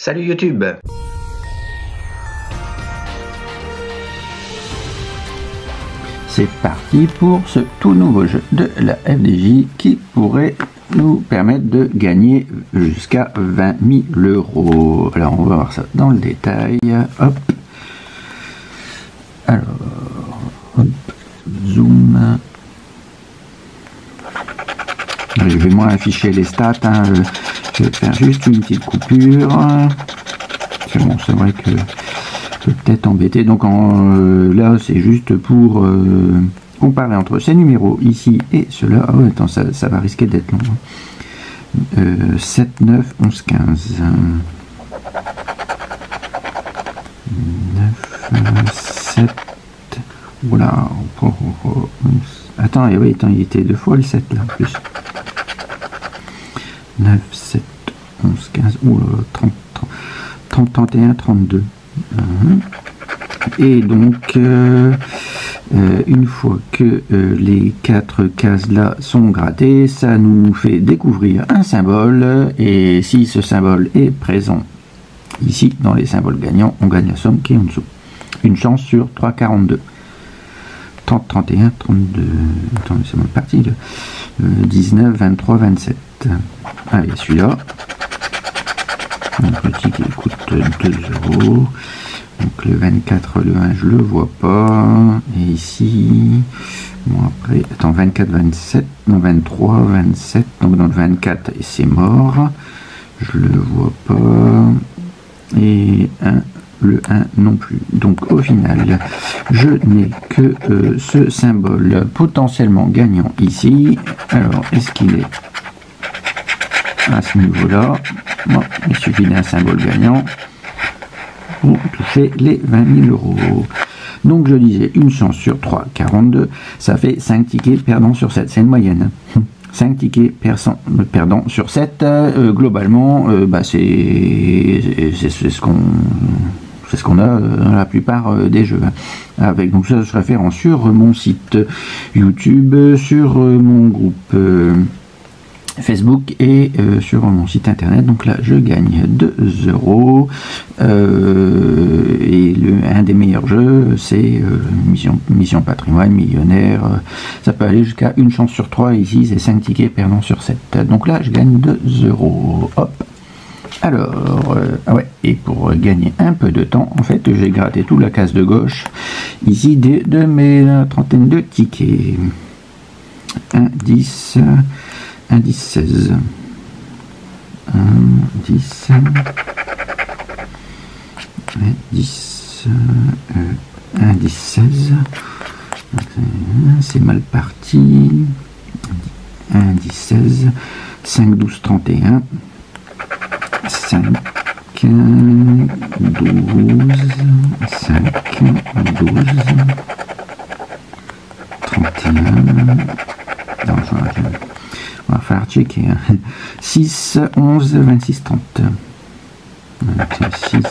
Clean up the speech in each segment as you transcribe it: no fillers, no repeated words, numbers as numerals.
Salut YouTube! C'est parti pour ce tout nouveau jeu de la FDJ qui pourrait nous permettre de gagner jusqu'à 20 000 €. Alors on va voir ça dans le détail. Hop. Alors, hop, zoom. Je vais moins afficher les stats, hein. Je vais faire juste une petite coupure. C'est bon, c'est vrai que peut-être embêté. Donc là c'est juste pour comparer entre ces numéros ici et ceux-là. Oh, attends, ça va risquer d'être long. 7, 9, 11, 15. 9, 7. Voilà. Attends, oui, attends, il était deux fois le 7 là en plus. 9, 7, 11, 15. Ouh, 30, 31, 32. Et donc une fois que les 4 cases là sont grattées, ça nous fait découvrir un symbole, et si ce symbole est présent ici dans les symboles gagnants, on gagne la somme qui est en dessous. Une chance sur 3,42. 30, 31, 32. Attends, c'est mal parti. 19, 23, 27. Allez, celui-là. Un petit qui coûte 2 €. Donc le 24, le 1, je le vois pas. Et ici, bon après, attends, 24, 27, non 23, 27. Donc dans le 24, et c'est mort. Je le vois pas. Et 1, le 1 non plus. Donc au final, je n'ai que ce symbole potentiellement gagnant ici. Alors, est-ce qu'il est à ce niveau-là? Bon, il suffit d'un symbole gagnant pour toucher les 20 000 €. Donc je disais, une chance sur 3, 42, ça fait 5 tickets perdants sur 7, c'est une moyenne. 5 tickets perdants sur 7, globalement, bah c'est ce qu'on a dans la plupart des jeux. Avec, donc ça se réfère sur mon site YouTube, sur mon groupe Facebook et sur mon site internet. Donc là je gagne 2 €, et un des meilleurs jeux c'est Mission Patrimoine, Millionnaire, ça peut aller jusqu'à une chance sur 3, ici c'est 5 tickets perdants sur 7, donc là je gagne 2 €. Hop. Alors, ah ouais, et pour gagner un peu de temps, en fait j'ai gratté toute la case de gauche ici de mes trentaine de tickets. 1, 10, 1, 10, 16. 1, 10. 10. 1, 10, 16. C'est mal parti. 1, 10, 16. 5, 12, 31. 5, 12. 5, 12. 31. Non, on va falloir checker. 6, 11, 26, 30. 6,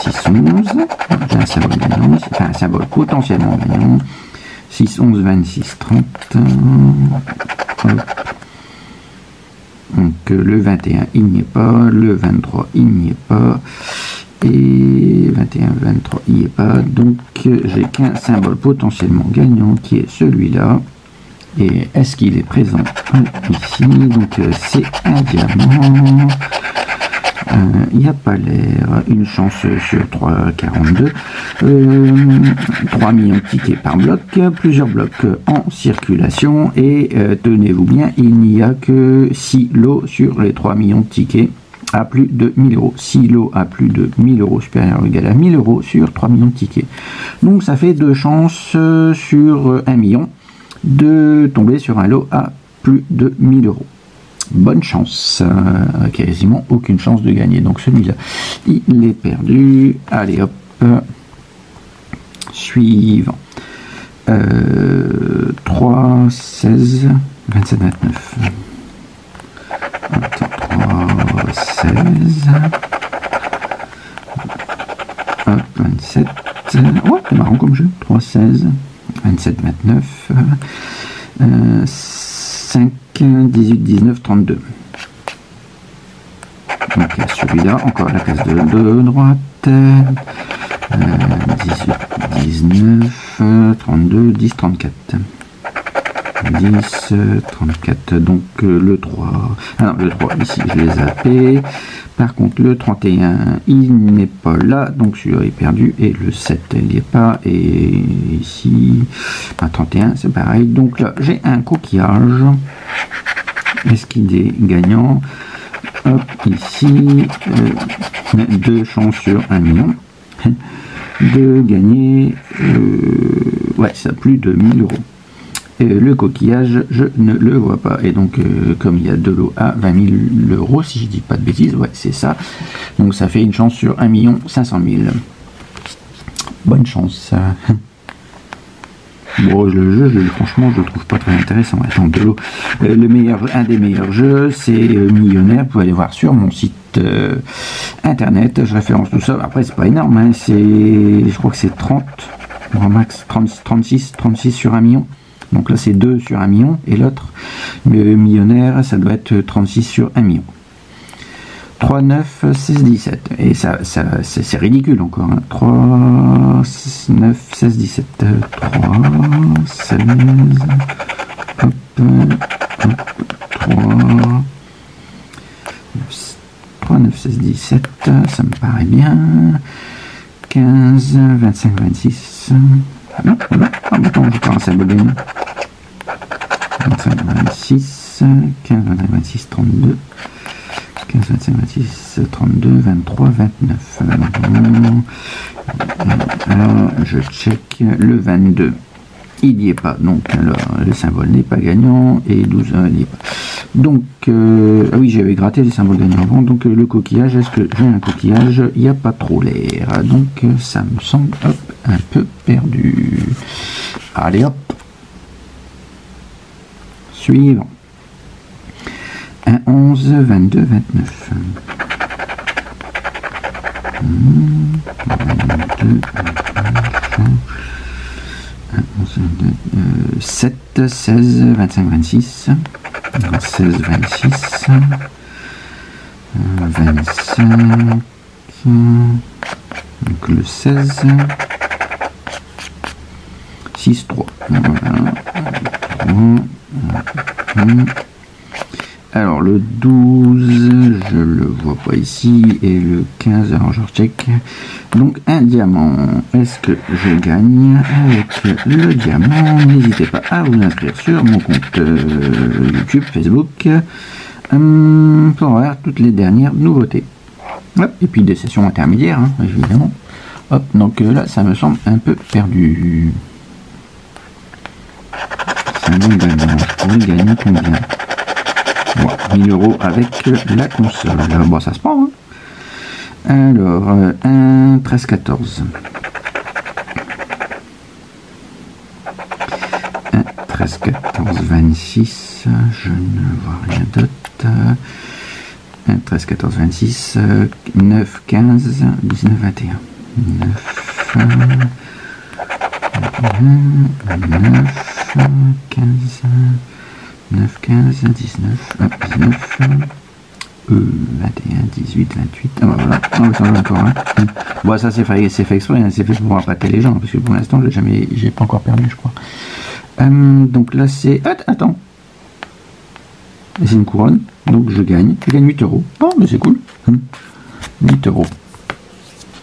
6, 11. J'ai un symbole gagnant, enfin un symbole potentiellement gagnant. 6, 11, 26, 30. Hop. Donc le 21, il n'y est pas. Le 23, il n'y est pas. Et 21, 23, il n'y est pas. Donc j'ai qu'un symbole potentiellement gagnant qui est celui-là. Et est-ce qu'il est présent ici? Donc c'est un diamant. Il n'y a pas l'air. Une chance sur 3,42. 3 millions de tickets par bloc. Plusieurs blocs en circulation. Et tenez-vous bien, il n'y a que 6 lots sur les 3 millions de tickets à plus de 1000 €. 6 lots à plus de 1000 € supérieur ou égal à 1000 € sur 3 millions de tickets. Donc ça fait 2 chances sur 1 million de tomber sur un lot à plus de 1000 €. Bonne chance, quasiment aucune chance de gagner. Donc celui-là, il est perdu. Allez hop, suivant. 3, 16, 27, 29. Attends, 3, 16. Hop, 27. Ouais, c'est marrant comme jeu. 3, 16. 27, 29. 5, 18, 19, 32. Donc celui-là, encore la case de droite. 18, 19, 32, 10, 34. 10, 34, donc le 3. Ah non, le 3, ici, je l'ai zappé. Par contre, le 31, il n'est pas là, donc celui-là est perdu. Et le 7, il n'y est pas. Et ici, 31, c'est pareil. Donc là, j'ai un coquillage. Est-ce qu'il est gagnant? Hop, ici, 2 chances sur 1 million de gagner, ouais, ça plus de 1000 euros. Le coquillage, je ne le vois pas. Et donc, comme il y a de l'eau à 20 000 euros, si je dis pas de bêtises, ouais, c'est ça. Donc, ça fait une chance sur 1 500 000. Bonne chance. Bon, le jeu, franchement, je le trouve pas très intéressant. Attends, de l'eau. Un des meilleurs jeux, c'est Millionnaire. Vous pouvez aller voir sur mon site internet. Je référence tout ça. Après, c'est pas énorme. Hein. Je crois que c'est 30, grand max, 36 sur 1 million. Donc là, c'est 2 sur 1 million. Et l'autre, Millionnaire, ça doit être 36 sur 1 million. 3, 9, 16, 17. Et ça c'est ridicule encore. Hein. 3, 9, 16, 17. 3, 16. Hop, hop, 3, 9, 16, 17. Ça me paraît bien. 15, 25, 26. Ah non, voilà. Ah, attends, je prends un symbole de 25, 26. 15, 25, 26, 32. 15, 25, 26, 32, 23, 29. Alors, je check le 22. Il n'y est pas. Donc, alors, le symbole n'est pas gagnant. Et 12, il n'y est pas. Donc, ah oui, j'avais gratté les symboles gagnants avant. Donc, le coquillage, est-ce que j'ai un coquillage? Il n'y a pas trop l'air. Donc, ça me semble un peu perdu. Allez, hop. Suivant. 1, 11, 22, 29. 22, 29. 7, 16, 25, 26. 16, 26. 25. Donc le 16. 6, 3. Voilà. 3. Alors le 12, je le vois pas ici, et le 15, alors je recheck. Donc un diamant, est-ce que je gagne avec le diamant? N'hésitez pas à vous inscrire sur mon compte YouTube, Facebook, pour voir toutes les dernières nouveautés. Hop, et puis des sessions intermédiaires, hein, évidemment. Hop, donc là ça me semble un peu perdu. C'est un bon gagnant, je pourrais gagner combien? 1000 euros avec la console. Bon, ça se prend. Hein. Alors, 1, 13, 14. 1, 13, 14, 26. Je ne vois rien d'autre. 1, 13, 14, 26. 9, 15, 19, 21. 9, 15. 9, 15, 19, 19, 21, 18, 28. Ah bah voilà, on encore un. Bon, ça c'est fait exprès, hein, c'est fait pour appâter les gens, parce que pour l'instant, j'ai pas encore perdu, je crois. Donc là, c'est. Attends. C'est une couronne, donc je gagne 8 euros. Oh, mais c'est cool. 8 euros.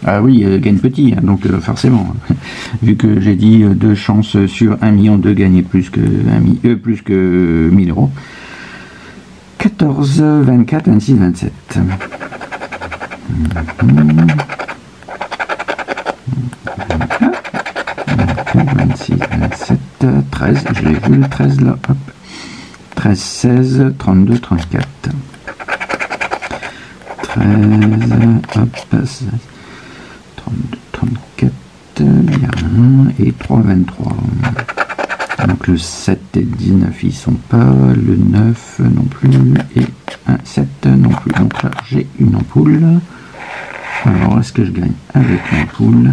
Ah oui, gagne petit, hein, donc forcément, vu que j'ai dit 2 chances sur 1 million de gagner plus que 1000 euros. 14, 24, 26, 27. 26, 27, 13, je l'ai vu le 13 là, hop. 13, 16, 32, 34. 13, hop, 16. 32, 34, il y a 1 et 3, 23. Donc le 7 et 19 ils sont pas, le 9 non plus, et 1, 7 non plus. Donc là j'ai une ampoule. Alors est-ce que je gagne avec l'ampoule?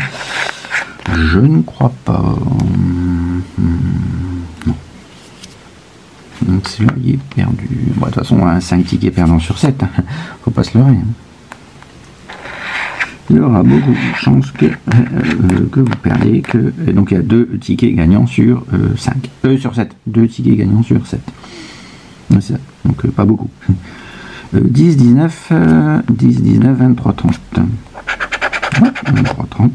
Je ne crois pas. Non. Donc celui-là, il est perdu. Bon, de toute façon, un 5 tickets perdants sur 7. Hein. Faut pas se leurrer. Hein. Il y aura beaucoup de chances que vous perdez. Et donc il y a 2 tickets gagnants sur 5. Sur 7. 2 tickets gagnants sur 7. Ça. Donc pas beaucoup. 10, 19, 10, 19, 23, 30. 23, 30.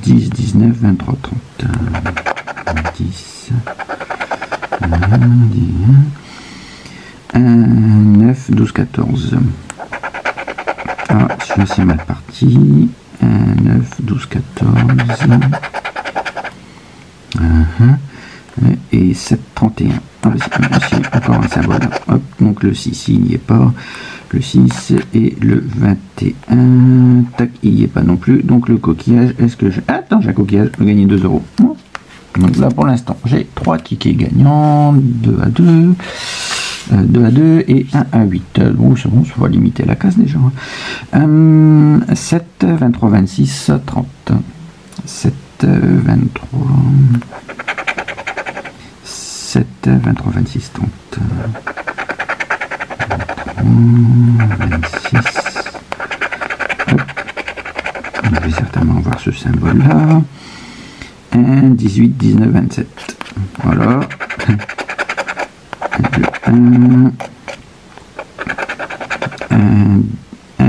10, 19, 23, 30. 10. 1, 9, 12, 14. Ah, celui-là c'est mal parti. 1, 9, 12, 14. Et 7, 31. Ah, c'est encore un symbole. Hop, donc le 6, il n'y est pas. Le 6 et le 21. Tac, il n'y est pas non plus. Donc le coquillage, est-ce que je... Attends, j'ai un coquillage, je vais gagner 2 euros. Donc là pour l'instant, j'ai 3 tickets gagnants. 2 à 2. 2 à 2 et 1 à 8. Bon, c'est bon, ça va limiter la case déjà. 7, 23, 26, 30. 7, 23... 7, 23, 26, 30. 26. Hop. Je vais certainement avoir ce symbole-là. 1, 18, 19, 27. Voilà. 1,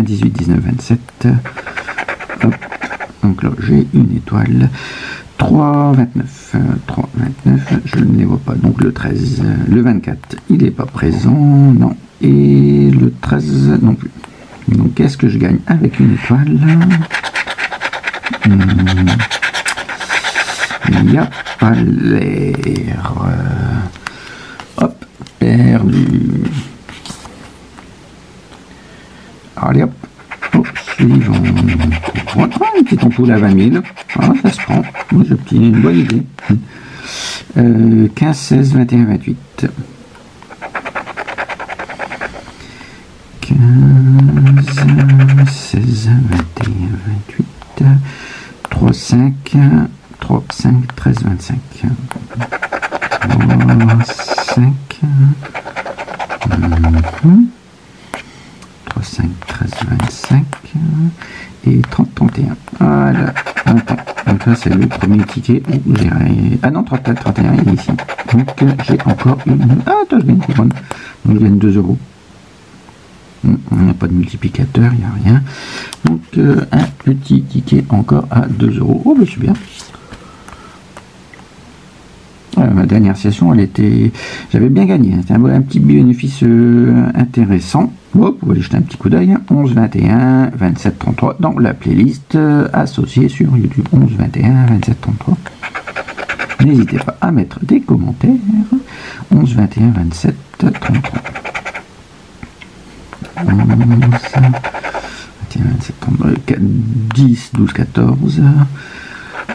18, 19, 27. Hop. Donc là, j'ai une étoile. 3, 29. 3, 29, je ne les vois pas. Donc le 13, le 24, il n'est pas présent. Non. Et le 13 non plus. Donc qu'est-ce que je gagne avec une étoile? Il n'y a pas l'air. Hop, perdu. Allez hop. Oh, suivant. Voilà, une petite ampoule à 20 000. Ah, ça se prend. Moi, j'obtiens une bonne idée. 15, 16, 21, 28. 15, 16, 21, 28. 3, 5, 3, 5, 13, 25. 3, 5. 3, 5, 13, 25. Et 30, 31. Voilà. Attends. Donc là, c'est le premier ticket où j'ai... Ah non, 30, 31, il est ici. Donc, j'ai encore une... Ah, attends, je gagne une couronne. Donc, je gagne 2 euros. On n'a pas de multiplicateur, il n'y a rien. Donc, un petit ticket encore à 2 euros. Oh, ben, c'est bien. Ma dernière session, elle était... J'avais bien gagné. C'était un petit bénéfice intéressant. Vous pouvez aller jeter un petit coup d'œil. 11, 21, 27, 33 dans la playlist associée sur YouTube. 11, 21, 27, 33. N'hésitez pas à mettre des commentaires. 11, 21, 27, 33. 11, 21, 27, 33. 10, 12, 14.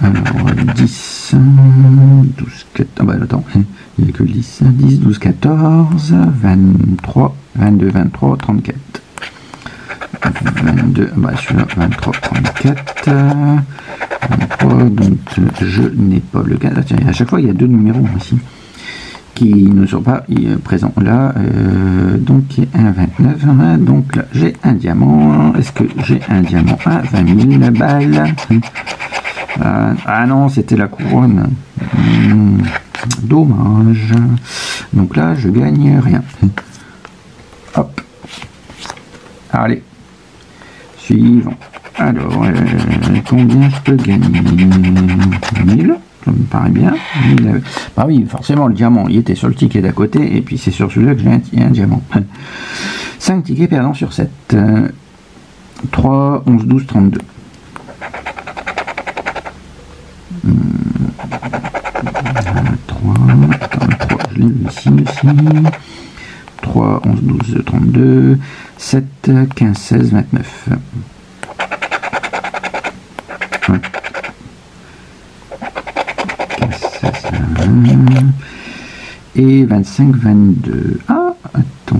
Alors, 10, 12, 14, ah bah attends, il n'y a que 10, 10, 12, 14, 23, 22, 23, 34. 22, bah celui-là, 23, 34. 23, donc je n'ai pas le cas. Tiens, à chaque fois, il y a 2 numéros ici qui ne sont pas présents. Là, donc il y a un 29, donc là, j'ai un diamant. Est-ce que j'ai un diamant à 20 000 balles? Ah non, c'était la couronne. Dommage. Donc là, je gagne rien. Hop. Allez. Suivant. Alors, combien je peux gagner? 1000. Ça me paraît bien. 1000. Bah oui, forcément, le diamant, il était sur le ticket d'à côté. Et puis, c'est sur celui-là que j'ai un diamant. 5 tickets perdants sur 7. 3, 11, 12, 32. 3, je l'ai mis ici aussi. 3, 11, 12, 32, 7, 15, 16, 29. Ouais. 15, 16, 21. Et 25, 22. Ah, attends,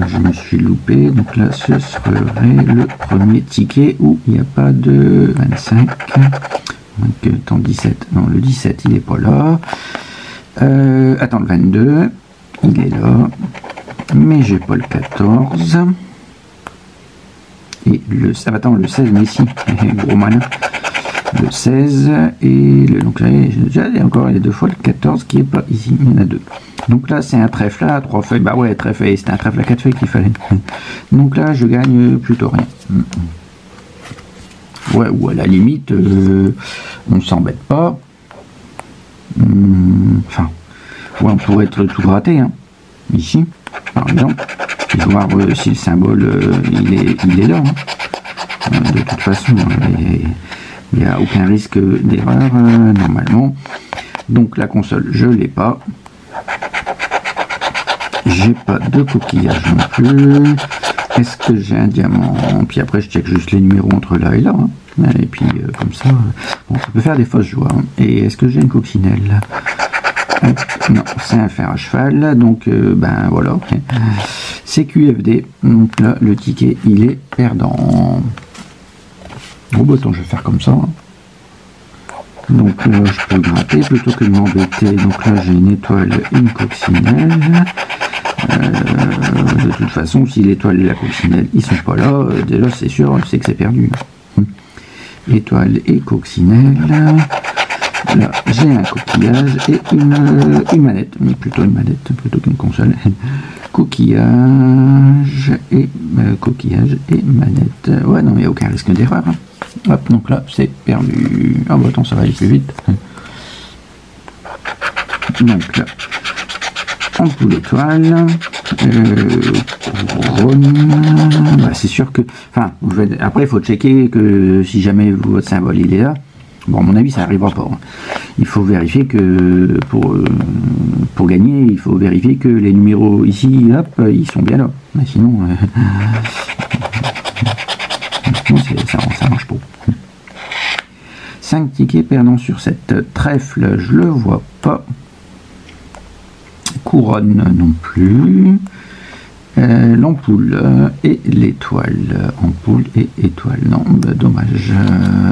je me suis loupé. Donc là, ce serait le premier ticket où il n'y a pas de 25. Donc, attends, 17. Non, le 17, il n'est pas là. Attends, le 22, il est là, mais j'ai pas le 14. Et le, attends, le 16, mais ici, gros malin. Le 16, et le, donc là, j'ai encore les deux fois le 14 qui est pas ici, il y en a deux. Donc là, c'est un trèfle à 3 feuilles, bah ouais, trèfle, c'était un trèfle à 4 feuilles qu'il fallait. Donc là, je gagne plutôt rien. Ouais, ou à la limite, on ne s'embête pas. Enfin, ouais, on pourrait être tout gratté, hein. Ici, par exemple, et voir si le symbole, il est là. Hein. De toute façon, il n'y a aucun risque d'erreur, normalement. Donc la console, je l'ai pas. J'ai pas de coquillage non plus. Est-ce que j'ai un diamant? Puis après, je check juste les numéros entre là et là. Hein. Et puis, comme ça, bon, ça peut faire des fausses joies. Hein. Et est-ce que j'ai une coccinelle? Non, c'est un fer à cheval. Donc, ben voilà. C'est QFD. Donc là, le ticket, il est perdant. Bon, bah, attends, je vais faire comme ça. Hein. Donc, je peux gratter plutôt que de m'embêter. Donc là, j'ai une étoile et une coccinelle. De toute façon, si l'étoile et la coccinelle ils sont pas là, déjà c'est sûr, c'est que c'est perdu. Étoile et coccinelle. Là, j'ai un coquillage et une manette, mais plutôt une manette plutôt qu'une console. Coquillage et manette. Ouais, non, il n'y a aucun risque d'erreur. Hein. Hop, donc là, c'est perdu. Ah bah attends, ça va aller plus vite. Donc là, ampoule étoile, bah, c'est sûr que, enfin, après il faut checker que si jamais votre symbole il est là, bon à mon avis ça n'arrivera pas. Hein. Il faut vérifier que pour gagner, il faut vérifier que les numéros ici, hop, ils sont bien là. Mais sinon, ça marche pas. 5 tickets perdants sur cette trèfle, je le vois pas. Couronne non plus. L'ampoule et l'étoile. Ampoule et étoile. Non, bah, dommage.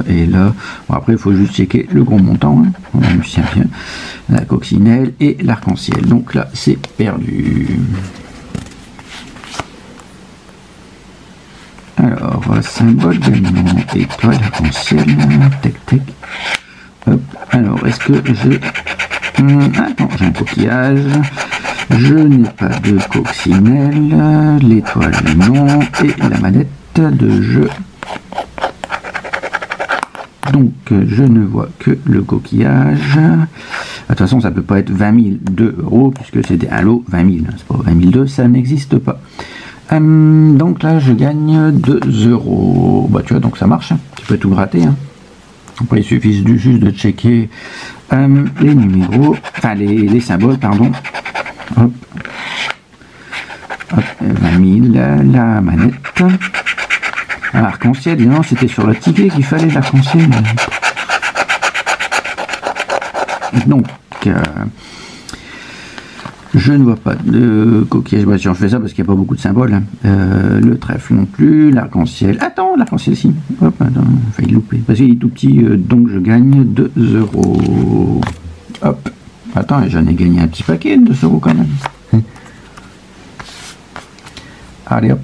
Et là, bon, après, il faut juste checker le gros montant. Hein. On a bien la coccinelle et l'arc-en-ciel. Donc là, c'est perdu. Alors, symbole gagnant, étoile, arc-en-ciel. Tac, tac. Hop. Alors, est-ce que j'ai... Attends, j'ai un coquillage. Je n'ai pas de coccinelle, l'étoile non, et la manette de jeu. Donc je ne vois que le coquillage. De toute façon, ça ne peut pas être 20 002 €, puisque c'était un lot 20 000. C'est pas 20 002, ça n'existe pas. Donc là, je gagne 2 €. Bah tu vois, donc ça marche. Hein. Tu peux tout gratter. Hein. Après, il suffit juste de checker les numéros, enfin les symboles, pardon. Hop. Hop, 20 000, la manette. Arc-en-ciel, non, c'était sur le ticket qu'il fallait l'arc-en-ciel. Donc, je ne vois pas de coquillage. Bah, si on fait ça parce qu'il n'y a pas beaucoup de symboles. Hein. Le trèfle non plus, l'arc-en-ciel. Attends, l'arc-en-ciel si. Hop, attends, j'ai failli louper. Parce qu'il est tout petit, donc je gagne 2 €. Hop. Attends, j'en ai gagné un petit paquet de 2 € quand même. Allez hop.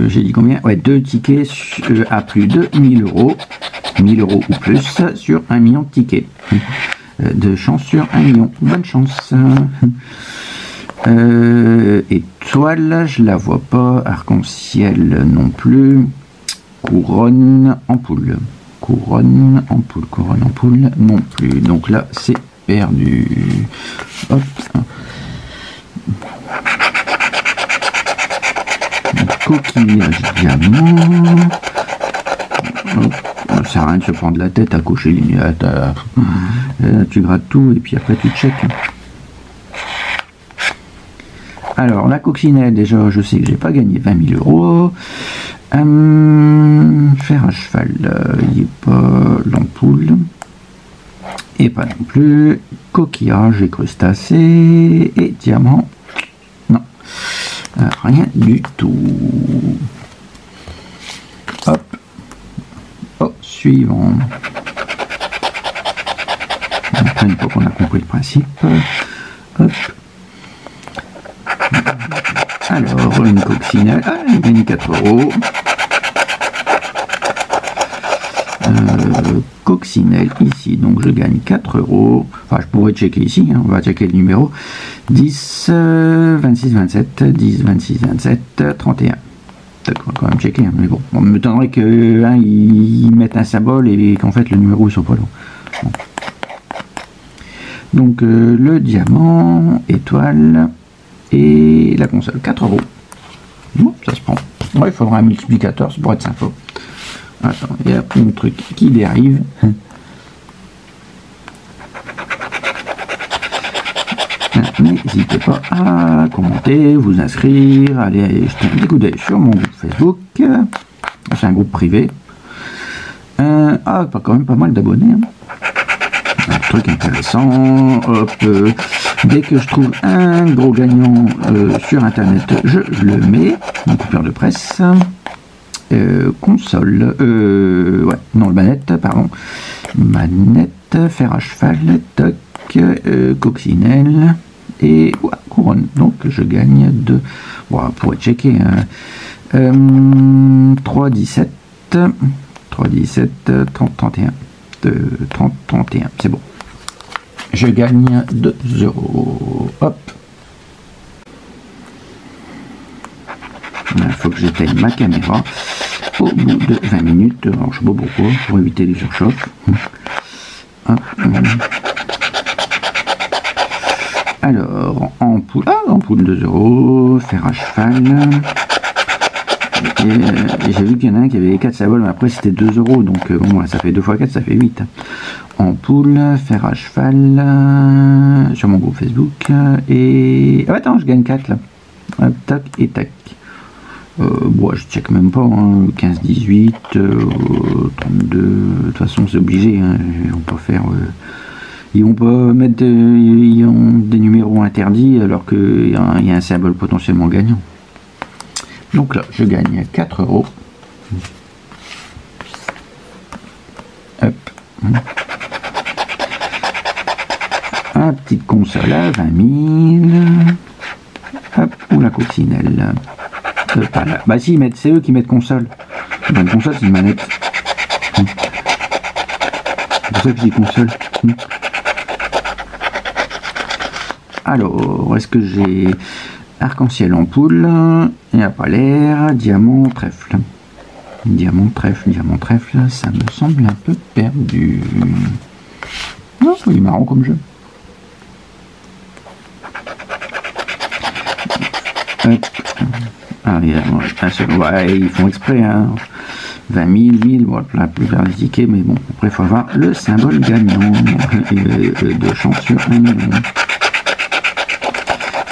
J'ai dit combien? Ouais, 2 tickets à plus de 1 000 €. 1 000 € ou plus sur 1 million de tickets. De chance sur 1 million. Bonne chance. Étoile, je la vois pas. Arc-en-ciel non plus. Couronne, ampoule. Couronne, ampoule non plus. Donc là, c'est perdu. Hop. Coquillage diamant. Hop. Ça sert à rien de se prendre la tête à cocher les tu grattes tout et puis après tu check. Alors la coccinelle, déjà je sais que j'ai pas gagné 20 000 €. Fer à cheval, il n'y a pas. L'ampoule et pas non plus. Coquillage et crustacés et diamant, non, rien du tout. Hop. suivant. Après, une fois qu'on a compris le principe, hop. Alors, une coccinelle, il gagne 4 €. Coccinelle ici, donc je gagne 4 €. Enfin, je pourrais checker ici, hein, on va checker le numéro. 10, 26, 27, 10, 26, 27, 31. Peut-être qu'on va quand même checker, hein, mais bon, on me m'étonnerait qu'ils mettent un symbole et qu'en fait le numéro ils sont pas là. Bon. Donc le diamant, étoile et la console, 4 €. Bon, ça se prend. Ouais, il faudra un multiplicateur, ça pourrait être sympa. Attends, il y a un truc qui dérive. N'hésitez pas à commenter, vous inscrire, aller jeter un petit coup d'œil sur mon groupe Facebook. C'est un groupe privé. Pas quand même pas mal d'abonnés. Hein. Un truc intéressant. Hop, dès que je trouve un gros gagnant sur internet, je le mets. Une coupure de presse. Console. Ouais, non, le manette, pardon. Manette, fer à cheval, toc, coccinelle. Et ouais, couronne, donc je gagne 2. Voilà, pour checker. 3, 17, 3, 17, 30, 31. 30, 31, c'est bon. Je gagne 2 €. Hop. Il faut que j'éteigne ma caméra au bout de 20 minutes. Alors, je ne sais pas pourquoi, pour éviter les surchocs. Hop. Alors, ampoule, ampoule 2 €, fer à cheval. Et j'ai vu qu'il y en a un qui avait 4 symboles, mais après c'était 2 €, donc bon, ça fait 2 x 4, ça fait 8. Ampoule, fer à cheval, sur mon groupe Facebook, et... Ah, attends, je gagne 4 là. Hop, tac et tac. Bon, je check même pas, hein. 15, 18, 32, de toute façon c'est obligé, hein. Ils vont pas faire... Ils vont pas mettre des numéros interdits alors qu'il y a un symbole potentiellement gagnant. Donc là, je gagne 4 €. Hop. Un petite console à 20 000. Hop, ou la coccinelle. Pas là. Bah si, c'est eux qui mettent console. Une console, c'est une manette. C'est pour ça que je dis console. Alors, est-ce que j'ai arc-en-ciel ampoule, il n'y a pas l'air, diamant, trèfle. Diamant, trèfle, ça me semble un peu perdu. Non, il est marrant comme jeu. Hop. Ah, ouais, ils font exprès, hein. 20 000, 1000, voilà, la plupart des tickets, mais bon, après il faut avoir le symbole gagnant de chance sur 1 million.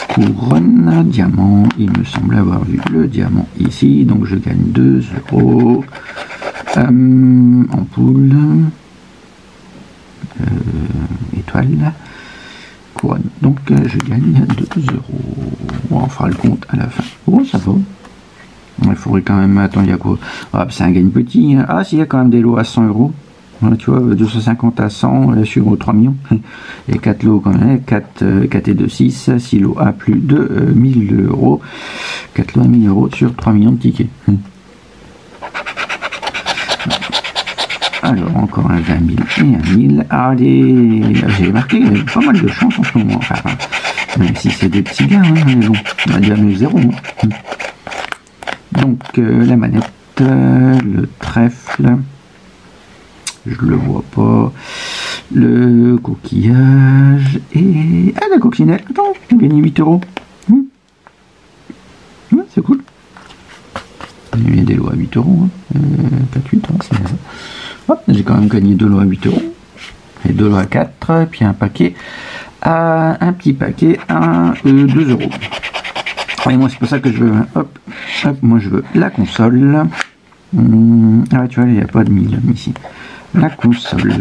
Couronne, diamant, il me semble avoir vu le diamant ici, donc je gagne 2 €. Ampoule, étoile, couronne, donc je gagne 2 €. On fera le compte à la fin. Oh, ça va. Il faudrait quand même... Attends, il y a quoi? Ah, c'est un gagne petit. Hein. Ah, s'il y a quand même des lots à 100 €. Tu vois, 250 à 100 sur 3 millions. Et 4 lots quand même. 4 et 2, 6. 6 lots à plus de 1000 €. 4 lots à 1000 € sur 3 millions de tickets. Alors, encore un 20 000 et un 1000. Allez, j'ai marqué, il y a pas mal de chance en ce moment. Enfin, même si c'est des petits gars, hein, mais bon, on a déjà mis 0. Hein. Donc, la manette, le trèfle, je le vois pas, le coquillage et... Ah, la coccinelle, attends, j'ai gagné 8 €. Ouais, c'est cool. Il y a des lots à 8 €, hein. 4-8, hein, c'est bien ça. Hop, j'ai quand même gagné 2 lots à 8 € et 2 lots à 4, puis un paquet à un petit paquet à 2 €. Et moi c'est pour ça que je veux, hop, moi je veux la console. Ah tu vois, il n'y a pas de 1000 ici. La console,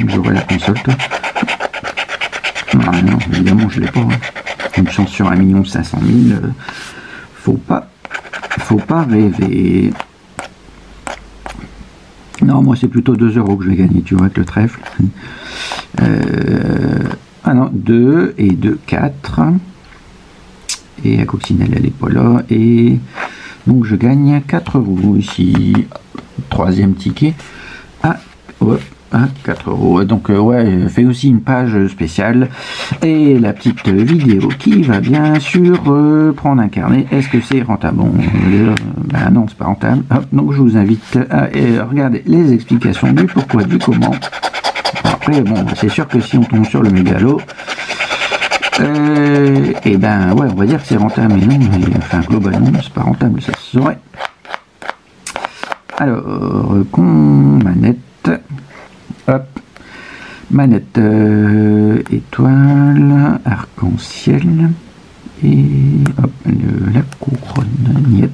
j'aurai la console toi. Ah non, évidemment je l'ai pas. Hein. Une chance sur 1 500 000, faut pas rêver. Non, moi c'est plutôt 2 euros que je vais gagner, tu vois, avec le trèfle. Ah non, 2 et 2, 4. Et la coccinelle, elle n'est pas là. Et donc je gagne 4 euros ici. Troisième ticket à, à 4 euros. Donc ouais, fait aussi une page spéciale. Et la petite vidéo qui va bien sûr prendre un carnet. Est-ce que c'est rentable? Bon, ben non, c'est pas rentable. Hop, donc je vous invite à regarder les explications du pourquoi, du comment. Après, bon, c'est sûr que si on tombe sur le mégalo, et ben ouais, on va dire que c'est rentable, mais non, enfin globalement, c'est pas rentable, ça se saurait. Alors, manette, hop, manette étoile, arc-en-ciel, et hop, la couronne, niette.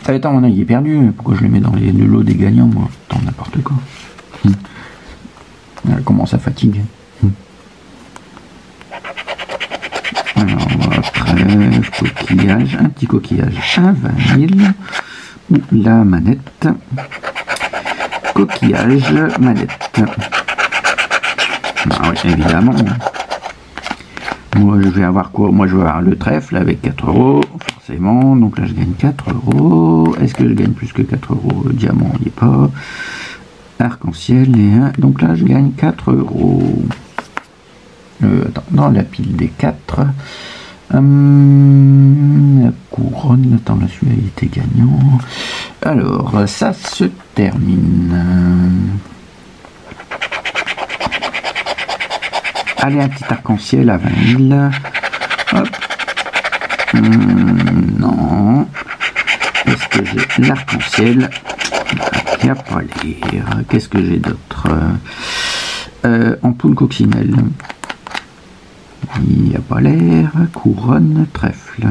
Attends, mon œil il est perdu, pourquoi je le mets dans le lot des gagnants, moi? Attends, n'importe quoi. Comment ça fatigue. Alors, après, coquillage, un petit coquillage à 20 000, ou la manette, coquillage, manette. Ah oui, évidemment. Moi, je vais avoir quoi? Moi, je vais avoir le trèfle avec 4 euros, forcément. Donc là, je gagne 4 euros. Est-ce que je gagne plus que 4 euros? Le diamant, il n'y est pas. Arc-en-ciel et 1. Donc là, je gagne 4 euros. Attends, dans la pile des 4. La couronne. Attends, là, celui-là, il était gagnant. Alors, ça se termine. Allez, un petit arc-en-ciel à 20 000. Hop. Non. Est-ce que j'ai l'arc-en-ciel? Il n'y a pas l'air. Qu'est-ce que j'ai d'autre? Ampoule coccinelle. Il n'y a pas l'air. Couronne, trèfle.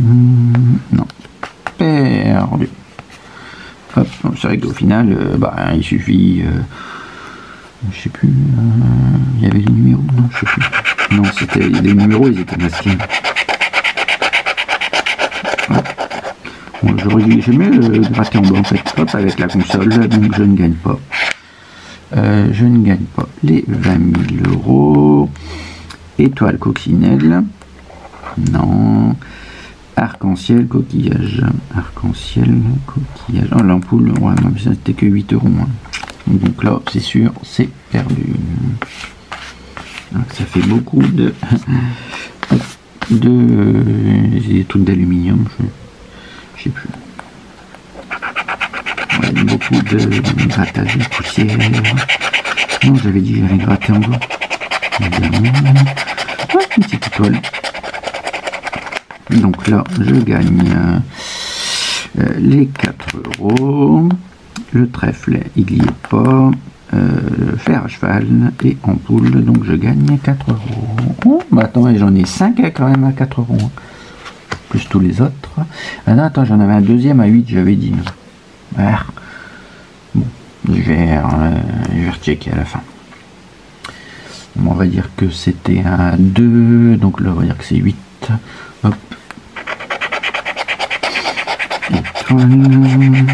Non. Perdu. Hop. C'est vrai qu'au final, il suffit... je sais plus, il y avait les numéros, non, je sais plus. Non, c'était les numéros, ils étaient masqués. Bon, j'ai mieux gratté en bas en fait, hop, avec la console, donc je ne gagne pas. Je ne gagne pas les 20 000 euros. Étoile coccinelle, non. Arc-en-ciel, coquillage. Arc-en-ciel, coquillage. Oh, l'ampoule, ouais, non, mais c'était que 8 euros. Hein. Donc là, c'est sûr, c'est perdu. Donc ça fait beaucoup de des trucs d'aluminium, je sais plus. Ouais, beaucoup de grattage de poussière. Non, j'avais dit que j'allais gratter en bas. Ouais, une petite étoile. Donc là, je gagne les 4 euros. Le trèfle, il n'y est pas. Fer à cheval et ampoule, donc je gagne 4 euros. Oh, bah attends, j'en ai 5 quand même à 4 euros. Hein. Plus tous les autres. Ah non, attends, j'en avais un deuxième à 8, j'avais dit. Ah. Bon, je vais rechecker à la fin. Bon, on va dire que c'était un 2, donc là on va dire que c'est 8. Hop. Étoile.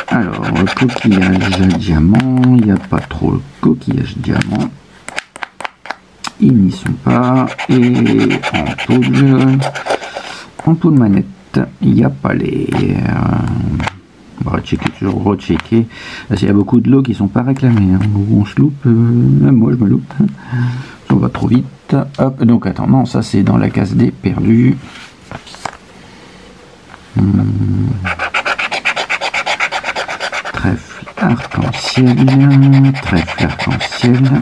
Alors, coquillage diamant, il n'y a pas trop le coquillage diamant. Ils n'y sont pas. Et ampoule manette, il n'y a pas les... On va rechecker, toujours rechecker. Parce qu'il y a beaucoup de lots qui ne sont pas réclamés. Hein. On se loupe, même moi je me loupe. On va trop vite. Hop, donc attends, non, ça c'est dans la case des perdus. Trèfle arc-en-ciel, trèfle arc-en-ciel.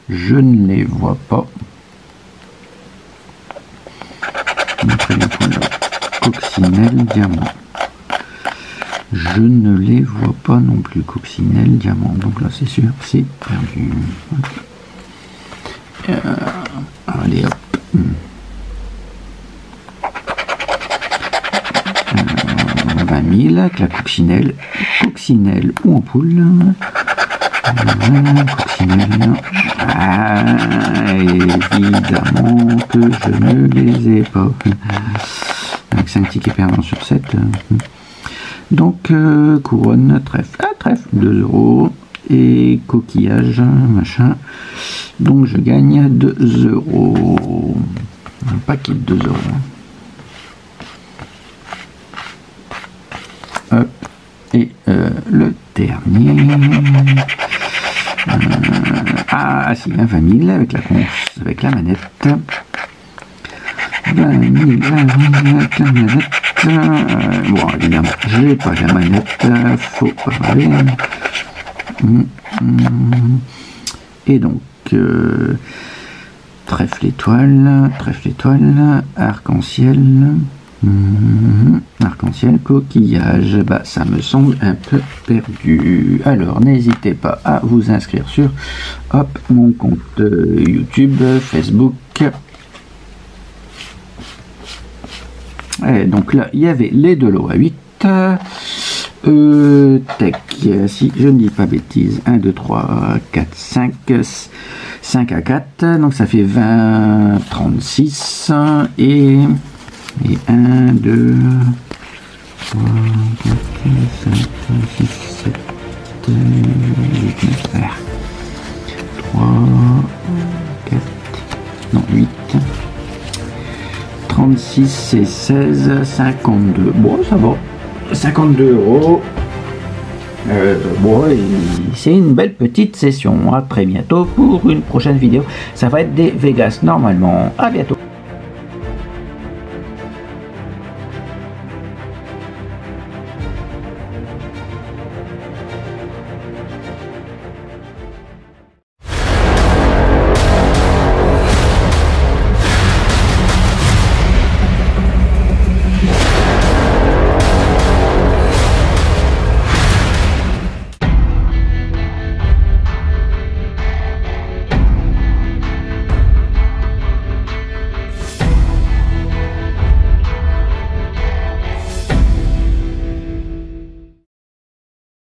Je ne les vois pas. Coccinelle, diamant. Je ne les vois pas non plus. Coccinelle, diamant. Donc là, c'est sûr, c'est perdu. Allez, hop. 20 000 avec la coccinelle ou ampoule. Coccinelle. Évidemment que je ne les ai pas. Avec 5 tickets perdants sur 7. Donc, couronne, trèfle. Ah, trèfle, 2 €. Et coquillage, machin. Donc, je gagne 2 €. Un paquet de 2 €. Hop. Et le dernier. Si, un 20 000 avec avec la manette. 20 000 avec la manette. Bon, évidemment, j'ai pas la manette, faut parler. Et donc, trèfle étoile, arc-en-ciel. Arc-en-ciel, coquillage, bah ça me semble un peu perdu. Alors n'hésitez pas à vous inscrire sur mon compte YouTube, Facebook. Et donc là il y avait les 2 lots à 8. Tech, si je ne dis pas bêtise, 1, 2, 3, 4, 5, 5 à 4, donc ça fait 20, 36 et 1, 2, 3, 4, 5, 6, 7, 8, 9, 3, 4, non, 8, 36 et 16, 52. Bon, ça va. 52 €. Bon, c'est une belle petite session. À très bientôt pour une prochaine vidéo. Ça va être des Vegas normalement. À bientôt.